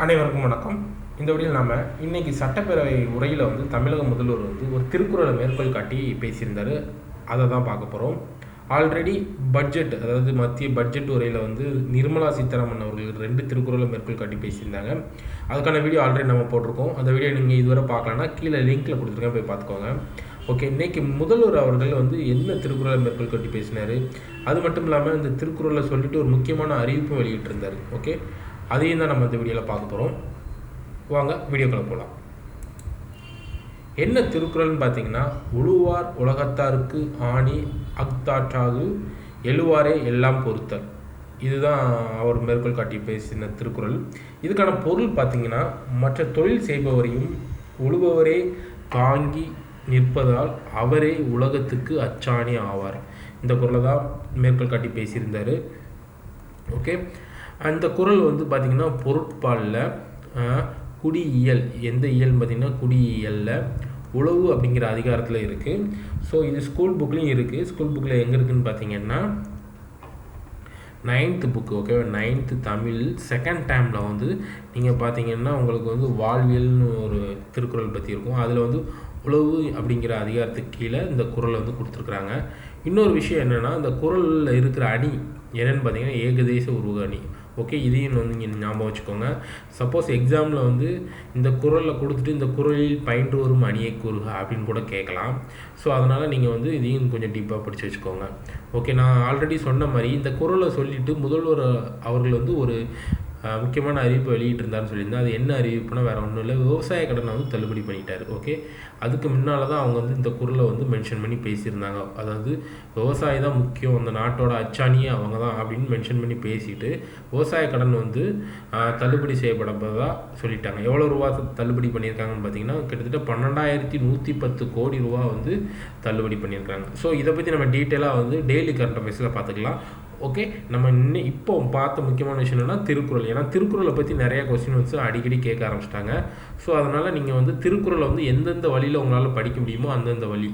அனைவருக்கும் வணக்கம். இந்த வீடியோவில் நாம் இன்றைக்கி சட்டப்பேரவை உரையில் தமிழக முதல்வர் ஒரு திருக்குறளை மேற்கோள் காட்டி பேசியிருந்தார். அதை தான் பார்க்க போகிறோம். ஆல்ரெடி பட்ஜெட், அதாவது மத்திய பட்ஜெட் உரையில் நிர்மலா சீதாராமன் அவர்கள் 2 திருக்குறளை மேற்கோள் காட்டி பேசியிருந்தாங்க. அதுக்கான வீடியோ ஆல்ரெடி நம்ம போட்டிருக்கோம். அந்த வீடியோ நீங்கள் இதுவரை பார்க்கலன்னா கீழே லிங்க்கில் கொடுத்துருக்கேன், போய் பார்த்துக்கோங்க. ஓகே, இன்றைக்கி முதல்வர் அவர்கள் என்ன திருக்குறளை மேற்கோள் காட்டி பேசினார், அது மட்டும் இல்லாமல் இந்த திருக்குறளை சொல்லிட்டு ஒரு முக்கியமான அறிவிப்பு வெளியிட்டிருந்தார். ஓகே, அதையும் தான் நம்ம இந்த வீடியோவில் பார்க்க போகிறோம். வாங்க வீடியோக்குள்ள போகலாம். என்ன திருக்குறள்னு பார்த்தீங்கன்னா, உழுவார் உலகத்தாருக்கு ஆணி அக்தாற்றாகு எழுவாரே எல்லாம் பொறுத்தல். இதுதான் அவர் மேற்கோள் காட்டி பேசின திருக்குறள். இதுக்கான பொருள் பார்த்தீங்கன்னா, மற்ற தொழில் செய்பவரையும் உழுபவரே தாங்கி நிற்பதால் அவரே உலகத்துக்கு அச்சாணி ஆவார். இந்த குறளை தான் மேற்கோள் காட்டி பேசியிருந்தார். ஓகே, அந்த குறள் பார்த்திங்கன்னா பொருட்பாலில் குடியியல், எந்த இயல்னு பார்த்திங்கன்னா குடியியலில் உழவு அப்படிங்கிற அதிகாரத்தில் இருக்குது. ஸோ இது ஸ்கூல் புக்லேயும் இருக்குது. ஸ்கூல் புக்கில் எங்கே இருக்குதுன்னு பார்த்தீங்கன்னா 9th book. Okay, 9th Tamil second டேர்மில் நீங்கள் பார்த்தீங்கன்னா உங்களுக்கு வாழ்வியல்னு ஒரு திருக்குறள் பற்றி இருக்கும். அதில் உழவு அப்படிங்கிற அதிகாரத்துக்கு கீழே இந்த குறளை கொடுத்துருக்குறாங்க. இன்னொரு விஷயம் என்னென்னா, இந்த குறளில் இருக்கிற அணி என்னென்னு பார்த்தீங்கன்னா ஏகதேச உருவ அணி. ஓகே, இதையும் நீங்கள் ஞாபகம் வச்சுக்கோங்க. சப்போஸ் எக்ஸாமில் இந்த குறளில் கொடுத்துட்டு இந்த குறளில் பயின்று வரும் அணியை கூறுக அப்படின்னு கூட கேட்கலாம். ஸோ அதனால் நீங்கள் இதையும் கொஞ்சம் டீப்பாக படித்து வச்சுக்கோங்க. ஓகே, நான் ஆல்ரெடி சொன்ன மாதிரி இந்த குறளை சொல்லிவிட்டு முதல்வர் அவர்கள் ஒரு முக்கியமான அறிவிப்பு வெளியிட்டிருந்தாருன்னு சொல்லியிருந்தேன். அது என்ன அறிவிப்புனா வேறு ஒன்றும் இல்லை, விவசாய கடனை தள்ளுபடி பண்ணிட்டார். ஓகே, அதுக்கு முன்னால் தான் அவங்க இந்த குறளை மென்ஷன் பண்ணி பேசியிருந்தாங்க. அதாவது விவசாயி தான் முக்கியம், அந்த நாட்டோட அச்சாணியே அவங்க தான் அப்படின்னு மென்ஷன் பண்ணி பேசிட்டு விவசாய கடன் தள்ளுபடி செய்யப்படப்பதாக சொல்லிட்டாங்க. எவ்வளோ ரூபா தள்ளுபடி பண்ணியிருக்காங்கன்னு பார்த்தீங்கன்னா கிட்டத்தட்ட 12,110 கோடி ரூபா தள்ளுபடி பண்ணியிருக்காங்க. ஸோ இதை பற்றி நம்ம டீட்டெயிலாக டெய்லி கரண்ட் அஃபேர்ஸில் பார்த்துக்கலாம். ஓகே, நம்ம இப்போ பார்த்த முக்கியமான விஷயம் என்னென்னா திருக்குறள். ஏன்னா திருக்குறளை பற்றி நிறையா கொஸ்டின் அடிக்கடி கேட்க ஆரம்பிச்சிட்டாங்க. ஸோ அதனால் நீங்கள் திருக்குறளை எந்தெந்த வழியில் உங்களால் படிக்க முடியுமோ அந்தந்த வழி.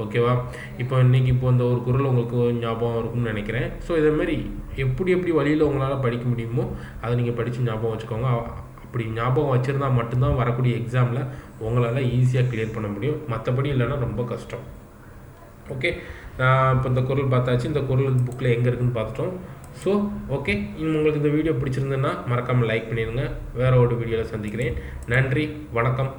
ஓகேவா? இப்போ இந்த ஒரு குறள் உங்களுக்கு ஞாபகம் இருக்கும்னு நினைக்கிறேன். ஸோ இதேமாரி எப்படி வழியில் உங்களால் படிக்க முடியுமோ அதை நீங்கள் படித்து ஞாபகம் வச்சுக்கோங்க. அப்படி ஞாபகம் வச்சுருந்தா மட்டும்தான் வரக்கூடிய எக்ஸாமில் உங்களால் ஈஸியாக கிளியர் பண்ண முடியும். மற்றபடி இல்லைன்னா ரொம்ப கஷ்டம். ஓகே, இப்போ இந்த குறள் பார்த்தாச்சு. இந்த குறள் புக்கில் எங்கே இருக்குதுன்னு பார்த்துட்டோம். ஸோ ஓகே, உங்களுக்கு இந்த வீடியோ பிடிச்சிருந்ததுன்னா மறக்காமல் லைக் பண்ணிடுங்க. வேறு ஒரு வீடியோவில் சந்திக்கிறேன். நன்றி, வணக்கம்.